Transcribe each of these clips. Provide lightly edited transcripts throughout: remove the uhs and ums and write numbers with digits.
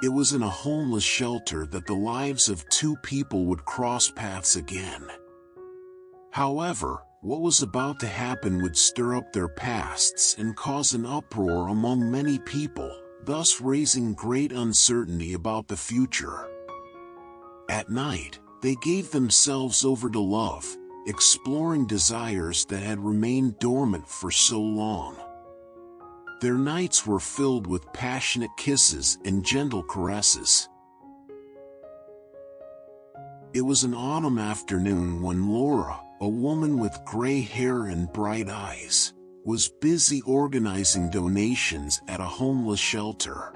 It was in a homeless shelter that the lives of two people would cross paths again. However, what was about to happen would stir up their pasts and cause an uproar among many people, thus raising great uncertainty about the future. At night, they gave themselves over to love, exploring desires that had remained dormant for so long. Their nights were filled with passionate kisses and gentle caresses. It was an autumn afternoon when Laura, a woman with gray hair and bright eyes, was busy organizing donations at a homeless shelter.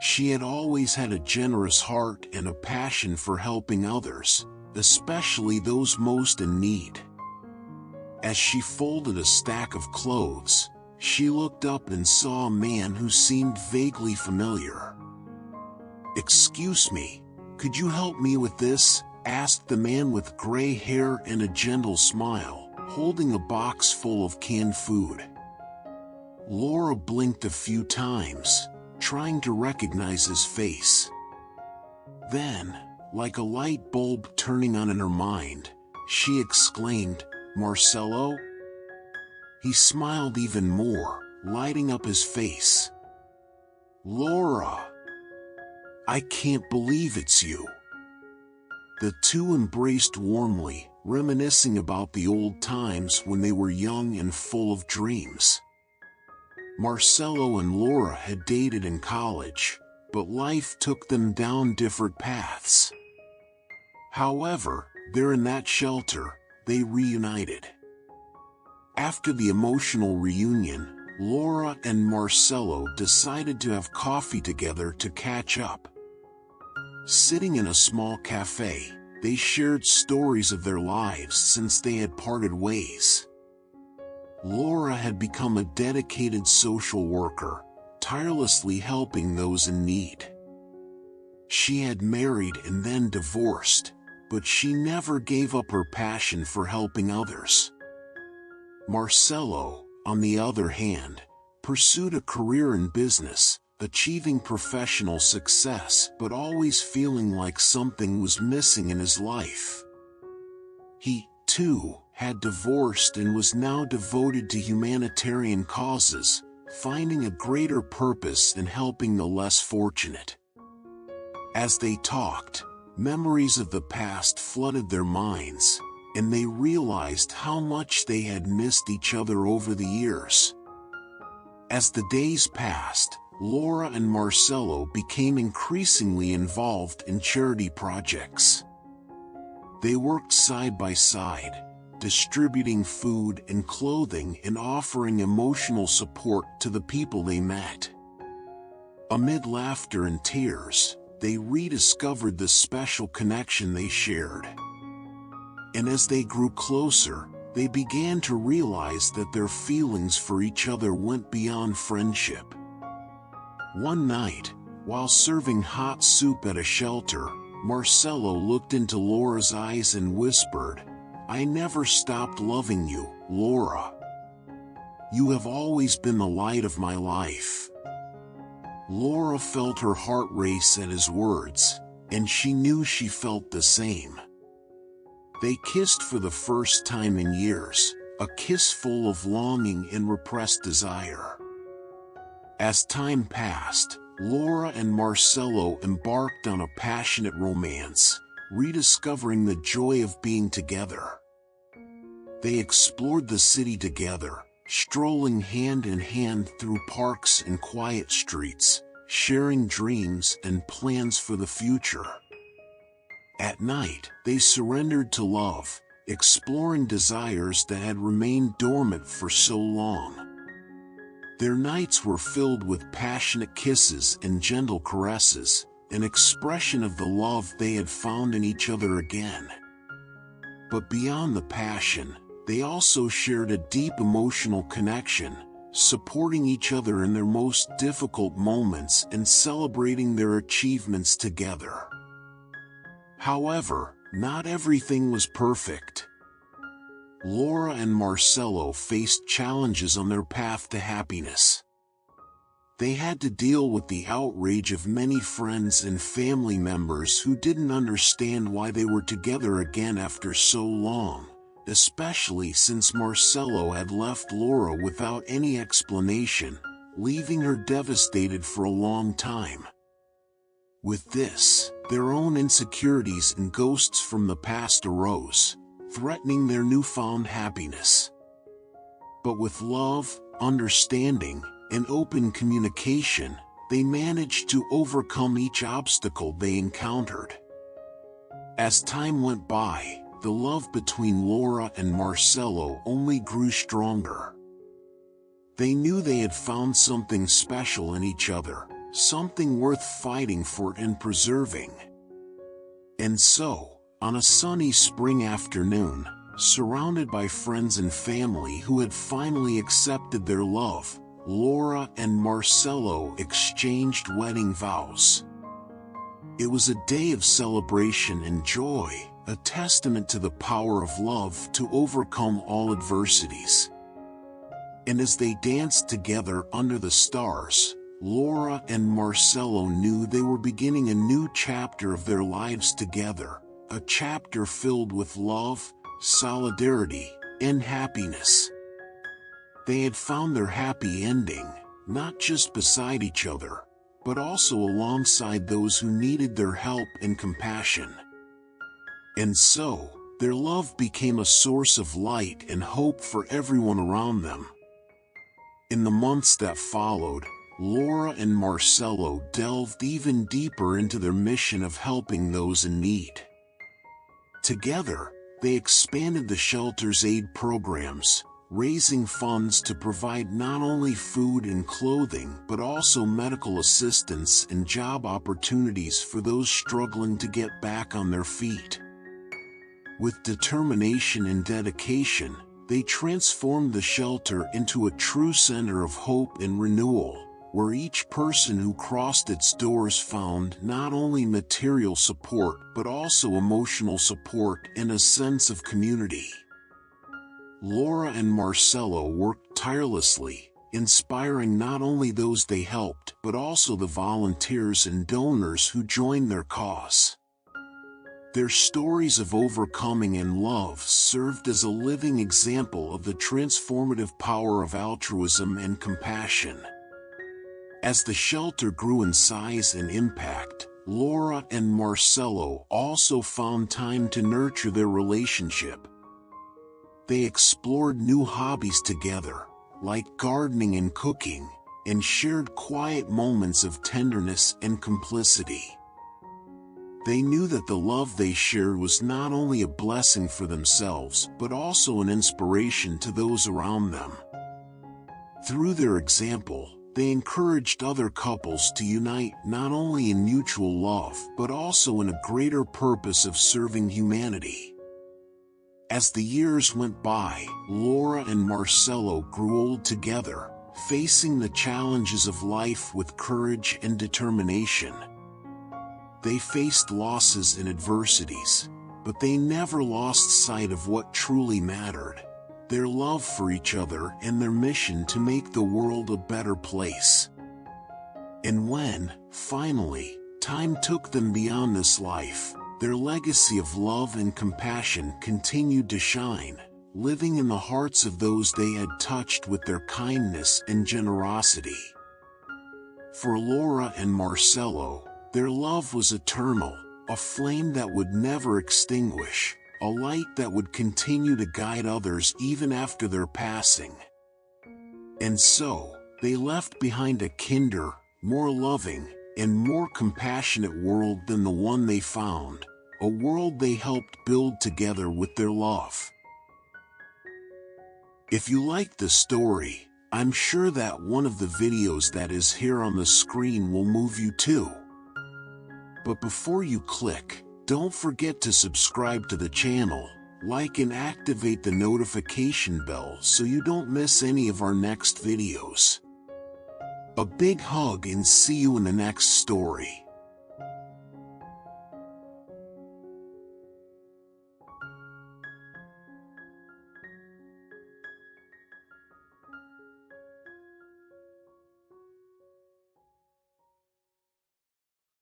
She had always had a generous heart and a passion for helping others, especially those most in need. As she folded a stack of clothes, she looked up and saw a man who seemed vaguely familiar. "Excuse me, could you help me with this?" asked the man with gray hair and a gentle smile, holding a box full of canned food. Laura blinked a few times, trying to recognize his face. Then, like a light bulb turning on in her mind, she exclaimed, "Marcelo?" He smiled even more, lighting up his face. "Laura! I can't believe it's you." The two embraced warmly, reminiscing about the old times when they were young and full of dreams. Marcelo and Laura had dated in college, but life took them down different paths. However, there in that shelter, they reunited. After the emotional reunion, Laura and Marcelo decided to have coffee together to catch up. Sitting in a small cafe, they shared stories of their lives since they had parted ways. Laura had become a dedicated social worker, tirelessly helping those in need. She had married and then divorced, but she never gave up her passion for helping others. Marcelo, on the other hand, pursued a career in business, achieving professional success but always feeling like something was missing in his life. He, too, had divorced and was now devoted to humanitarian causes, finding a greater purpose in helping the less fortunate. As they talked, memories of the past flooded their minds, and they realized how much they had missed each other over the years. As the days passed, Laura and Marcelo became increasingly involved in charity projects. They worked side by side, distributing food and clothing and offering emotional support to the people they met. Amid laughter and tears, they rediscovered the special connection they shared. And as they grew closer, they began to realize that their feelings for each other went beyond friendship. One night, while serving hot soup at a shelter, Marcelo looked into Laura's eyes and whispered, "I never stopped loving you, Laura. You have always been the light of my life." Laura felt her heart race at his words, and she knew she felt the same. They kissed for the first time in years, a kiss full of longing and repressed desire. As time passed, Laura and Marcelo embarked on a passionate romance, rediscovering the joy of being together. They explored the city together, strolling hand in hand through parks and quiet streets, sharing dreams and plans for the future. At night, they surrendered to love, exploring desires that had remained dormant for so long. Their nights were filled with passionate kisses and gentle caresses, an expression of the love they had found in each other again. But beyond the passion, they also shared a deep emotional connection, supporting each other in their most difficult moments and celebrating their achievements together. However, not everything was perfect. Laura and Marcelo faced challenges on their path to happiness. They had to deal with the outrage of many friends and family members who didn't understand why they were together again after so long, especially since Marcelo had left Laura without any explanation, leaving her devastated for a long time. With this, their own insecurities and ghosts from the past arose, threatening their newfound happiness. But with love, understanding, and open communication, they managed to overcome each obstacle they encountered. As time went by, the love between Laura and Marcelo only grew stronger. They knew they had found something special in each other, something worth fighting for and preserving. And so, on a sunny spring afternoon, surrounded by friends and family who had finally accepted their love, Laura and Marcelo exchanged wedding vows. It was a day of celebration and joy, a testament to the power of love to overcome all adversities. And as they danced together under the stars, Laura and Marcelo knew they were beginning a new chapter of their lives together, a chapter filled with love, solidarity, and happiness. They had found their happy ending, not just beside each other, but also alongside those who needed their help and compassion. And so, their love became a source of light and hope for everyone around them. In the months that followed, Laura and Marcelo delved even deeper into their mission of helping those in need. Together, they expanded the shelter's aid programs, raising funds to provide not only food and clothing but also medical assistance and job opportunities for those struggling to get back on their feet. With determination and dedication, they transformed the shelter into a true center of hope and renewal, where each person who crossed its doors found not only material support but also emotional support and a sense of community. Laura and Marcelo worked tirelessly, inspiring not only those they helped but also the volunteers and donors who joined their cause. Their stories of overcoming and love served as a living example of the transformative power of altruism and compassion. As the shelter grew in size and impact, Laura and Marcelo also found time to nurture their relationship. They explored new hobbies together, like gardening and cooking, and shared quiet moments of tenderness and complicity. They knew that the love they shared was not only a blessing for themselves but also an inspiration to those around them. Through their example, they encouraged other couples to unite not only in mutual love but also in a greater purpose of serving humanity. As the years went by, Laura and Marcelo grew old together, facing the challenges of life with courage and determination. They faced losses and adversities, but they never lost sight of what truly mattered: their love for each other and their mission to make the world a better place. And when, finally, time took them beyond this life, their legacy of love and compassion continued to shine, living in the hearts of those they had touched with their kindness and generosity. For Laura and Marcelo, their love was eternal, a flame that would never extinguish, a light that would continue to guide others even after their passing. And so, they left behind a kinder, more loving, and more compassionate world than the one they found, a world they helped build together with their love. If you liked the story, I'm sure that one of the videos that is here on the screen will move you too. But before you click, don't forget to subscribe to the channel, like and activate the notification bell so you don't miss any of our next videos. A big hug and see you in the next story.